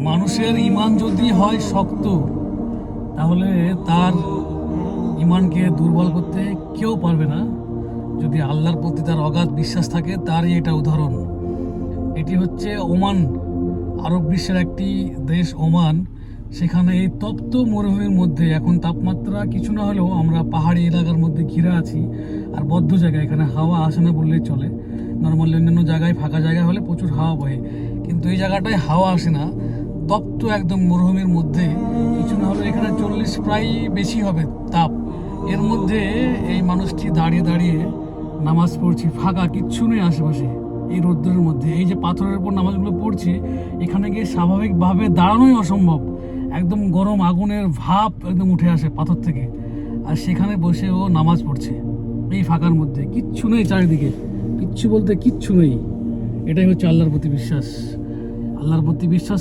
মানুষের ঈমান যদি হয় শক্ত, তাহলে তার ঈমানকে দুর্বল করতে কেউ পারবে না। যদি আল্লাহর প্রতি তার অগাধ বিশ্বাস থাকে, তারই এটা উদাহরণ। এটি হচ্ছে ওমান, আরব বিশ্বের একটি দেশ ওমান। সেখানে এই তপ্ত মরুভূমির মধ্যে এখন তাপমাত্রা কিছু না হলেও আমরা পাহাড়ি এলাকার মধ্যে ঘিরে আছি, আর বদ্ধ জায়গায়, এখানে হাওয়া আসে না বললেই চলে। নর্মালি অন্যান্য জায়গায় ফাঁকা জায়গা হলে প্রচুর হাওয়া বহে, কিন্তু এই জায়গাটায় হাওয়া আসে না। তপ্ত একদম মরুভূমির মধ্যে, কিছু না হলেও এখানে 40 প্রায় বেশি হবে তাপ। এর মধ্যে এই মানুষটি দাঁড়িয়ে দাঁড়িয়ে নামাজ পড়ছি, ফাঁকা কিচ্ছু নেই আশেপাশে, এই রোদ্দুরের মধ্যে। এই যে পাথরের উপর নামাজগুলো পড়ছি, এখানে গিয়ে স্বাভাবিকভাবে দাঁড়ানোই অসম্ভব। একদম গরম আগুনের ভাপ একদম উঠে আসে পাথর থেকে, আর সেখানে বসে ও নামাজ পড়ছে এই ফাঁকার মধ্যে। কিচ্ছু নেই চারিদিকে, কিচ্ছু বলতে কিচ্ছু নেই। এটাই হচ্ছে আল্লাহর প্রতি বিশ্বাস। আল্লাহর প্রতি বিশ্বাস